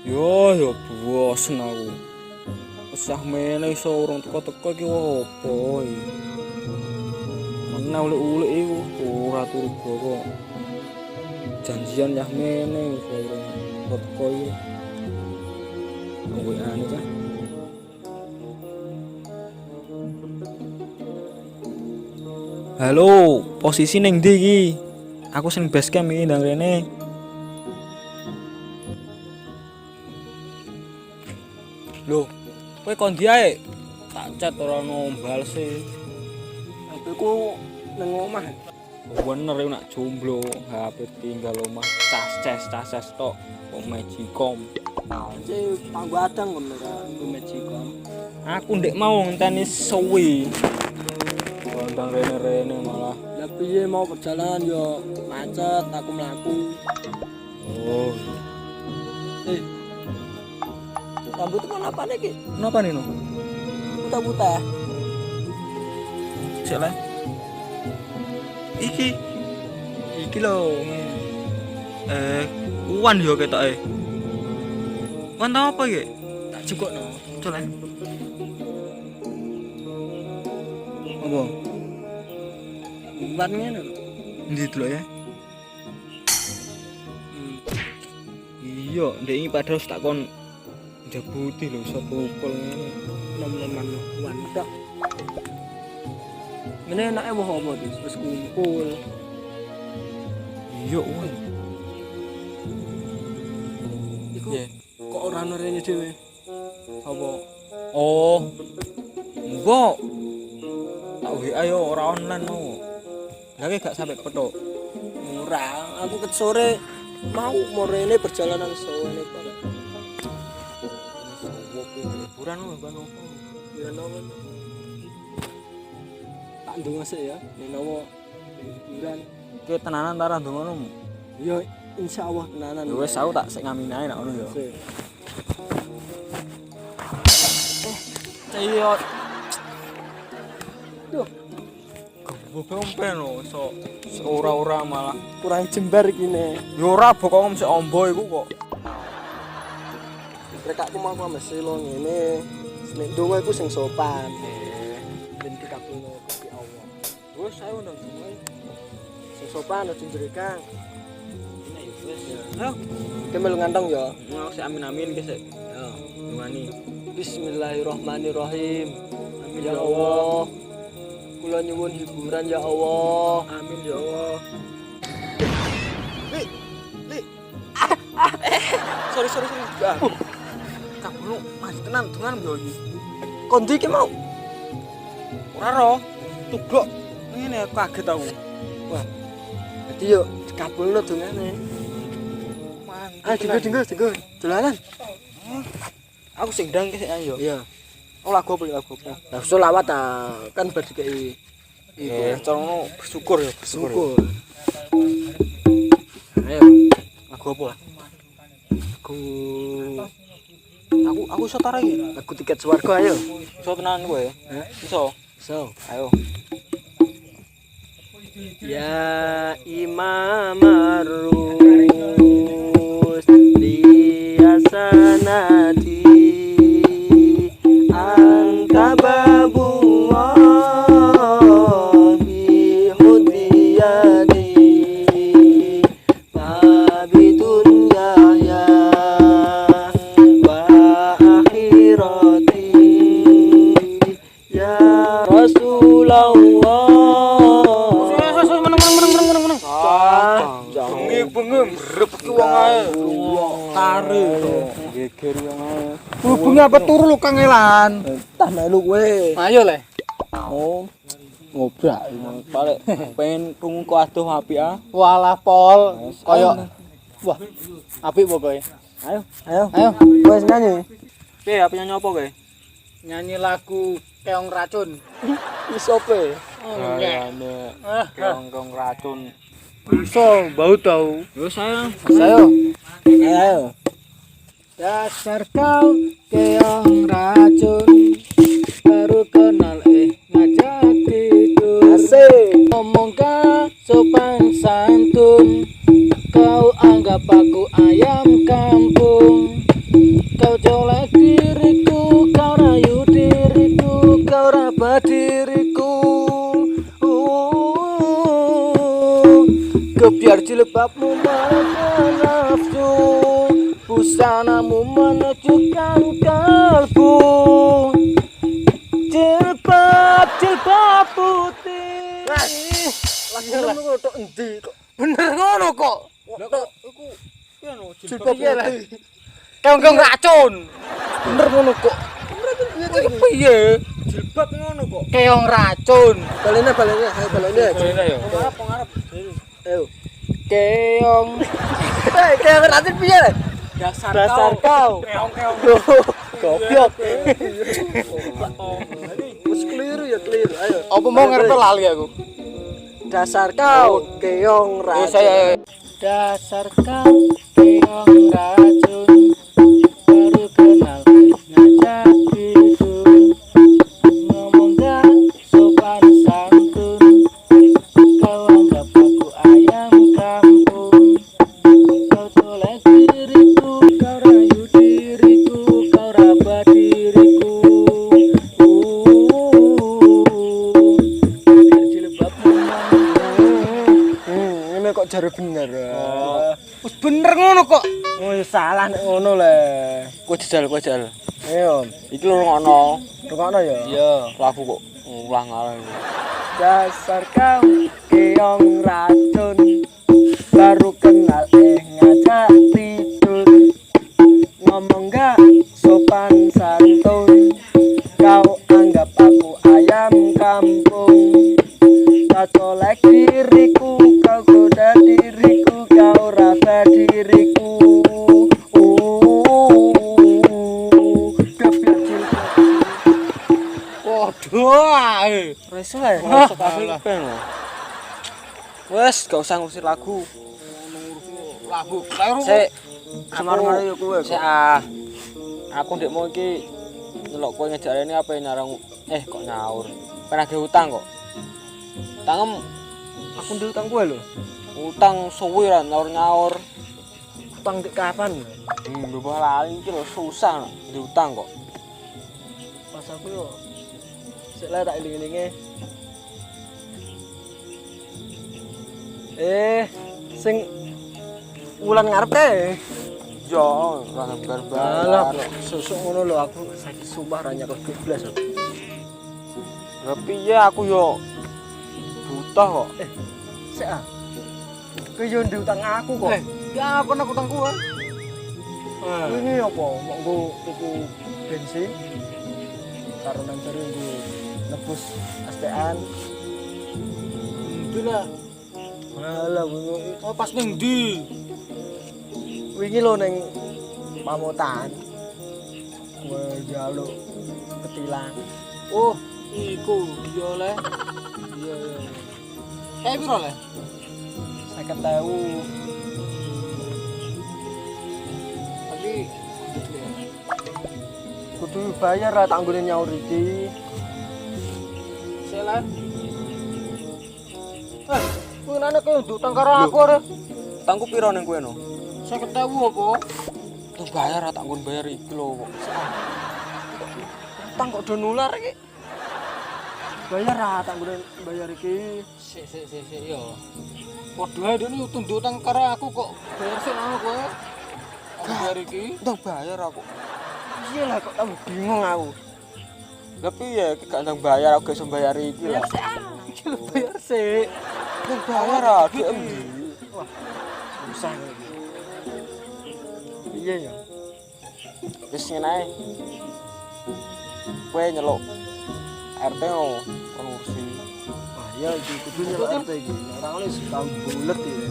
Yo bosen aku. Wis mene iso urung teko-teko iki opo iki. Mana ulek-ulek iku ora turu kok. Janjian yah mene iso urung teko iki. WA-ne cah. Halo, posisi ning ndi iki? Aku sing base camp iki ndang rene. Loh, kowe kon ndi ae? Tak chat ora ono balese. HP-ku nang omah. Bener ya nak jomblo, HP tinggal omah. Cas tok. Kok Magicom. Cek tanggo adang ngono ta, Magicom. Aku ndek mau ngenteni suwi. Ndang rene-rene malah. Lah piye mau perjalanan yo macet, aku mlaku. Oh, Rambutku kenapa nih ki? kenapa nih no? Putih-putih. Cek lah. Iki lho. Uwan yo ketoke. Wan tau apa iki? Tak jukokno. Coba. Apa? Umpan ngene lho. Ndi dulu ya? Iya, ndek iki padahal tak kon jabuti lho iso tukul ngene. Nom-noman uwan tok. Ngene enake woh apa wis kumpul. Iya, uwan. Iku Iya. kok ora ono rene dhewe. Apa? Oh. Mbok. Tak WA yo ora online no. Lagi gak sampai petok. Ora, aku ket sore mau rene perjalanan sore pada. Liburan no kan opo? Ya nopo. Tak ndonga sik ya, menawa liburan. Ki tenanan ta ra ndongono. Ya insyaallah tenanan. Ya wis aku tak sik ngamin ae nek ngono ya. Sik. Iya. Duh, Bobompe no iso ora-ora malah. kurang jembar gini. Ya ora bokong sik ombo iku kok. Mereka aku mau mesti lo ngene. Nek donga iku sing sopan. Ben dikabulno Gusti Allah. Wis ayo nang donga. Sing sopan aja njerikan. Wis ya. Ayo, kita melu ngantong ya. Mau sik amin-amin ki sik. Ya. Dongani. Bismillahirrahmanirrahim. Amin Ya Allah. Kula nyuwun hiburan ya Allah. Amin ya Allah. Li. Sorry. Enggak. Kabulu mas tenan dengan yo iki. Kondi ki mau. Ora ro. Tublok. Ngene kaget aku. Wah. Dadi yo dikabulno dongane. Ah, dinggo. Dolanan. Aku sing ndang ki sik ayo. Iya. Oh lagu apa? Lah selawat ta kan bar dikei Iya, cara bersyukur ya, bersyukur. syukur. Ayo, Lagu apa? aku Aku iso tar iki. aku tiket swarga ayo. Iso tenan kowe. Hah? Iso. So, Ayo. ya Imam Arus dia sanati anta babullahi hudiyani fabitun ya wa akhirati ya Rasulullah. Bengi mrep ki wong ae. Kare to. Geger wong ae. Bengi apa turu lu kangelan? Tah melu kowe. Ayo le. Oh. Ngobrak balik pengen krungu ku adoh apik ah. Walah pol. Koyo Wah, apik pokoke. ayo. Ayo. Wes nyanyi. Piye apik nyanyi apa kowe? Nyanyi lagu Keong Racun. Iso pe. Kayane keong racun. Iso bau tau. Yo saya. Ayo. Dasar kau keong racun baru kenal ngajak tidur. Asik. Ngomong sopan santun kau anggap aku ayam kampung. jilbabmu menekan nafsu, busanamu menunjukkan kalbu. Jilbab putih. Lagi ngono tok endi kok. Bener ngono kok. Lah kok iku piano Jilbab putih. Keong racun. Bener ngono kok. Iku piye? jilbab ngono kok. Keong racun. Balene, ayo balene. Balene ya. Pengarep. Ayo. Keong. Keong racun piye? Dasar kau. Keong-keong. Goblok. Wis keliru ya keliru. Ayo. Apa mau ngerti lali aku? Dasar kau keong racun. Saya dasar kau keong racun. Baru kenal ngajak tidur. Ngomong gak sopan santun. Kau anggap aku ayam kampung. Kau tolak diriku, kau rayu diriku, kau raba diriku. Biar jilbabmu Ini kok jare bener. wis bener ngono kok. Oh, ya salah nek ngono le. Kowe jajal. Ayo, Iki lho ngono. rungokno ya. Iya, lagu kok ulang arek. Dasar kau keong racun, baru kenal ngajak tidur. Ngomong gak sopan santun, kau anggap aku ayam kampung. Kau colek diriku, kau goda diriku, kau raba diriku. Geblek jilbab. Waduh. Reso le. Masuk kabeh ben. Wes, gak usah ngurusi lagu. Lagu. Sik, Semar-mar yo kowe kok. Sik aku ndek mau iki nyelok kowe ngejarene apa nyarang kok nyaur. Pernah ge utang kok. Utangem Aku ndek utang kowe lho. utang suwi ra nyaur-nyaur. Utang ndek kapan? Lho lali iki lho susah ndek utang kok. Pas aku yo sik lah tak eling-elinge. Sing wulan ngarep teh. Yo, ora Alah, bar-bar. sesuk ngono lho aku saiki sumpah ra nyaket geblas. Lah piye aku yo butuh kok. Sik ah. Kowe yo ndek utang aku kok. Ya apa nek utang kowe? Ini apa? Mau nggo tuku bensin. Karo nang jero nggo nebus STN. Ndi lah. Alah, wingi Oh pas ning ndi? wingi lho ning Pamutan. Kowe njaluk ketilan. Oh, iku iya le. Iya. Kayak piro le? 50.000. Tapi Kudu bayar lah tak nggone nyaur iki. sik le. Kuwi nane kowe utang karo aku ora. Utangku piro ning kowe no? 50.000 apa? Tuh bayar tak nggon bayar iki lho kok. Utang kok do nular iki. Bayar lah tak nggone bayar iki. Sik yo. Padha ae dene tunduk utang karo aku kok bayar sik nang kowe. Aku bayar iki. Utang bayar aku. Iya lah kok tambah bingung aku. Lah piye iki gak ndang bayar aku iso bayar iki lah. Iki lho bayar sik. Ndang bayar aku endi? Wah, susah iki. Iya ya. Wis ngene ae. Kowe nyeluk RT no kon ngurusi. Wah, iya iki kudu nyelok RT iki. Ora oleh setahun bulet iki.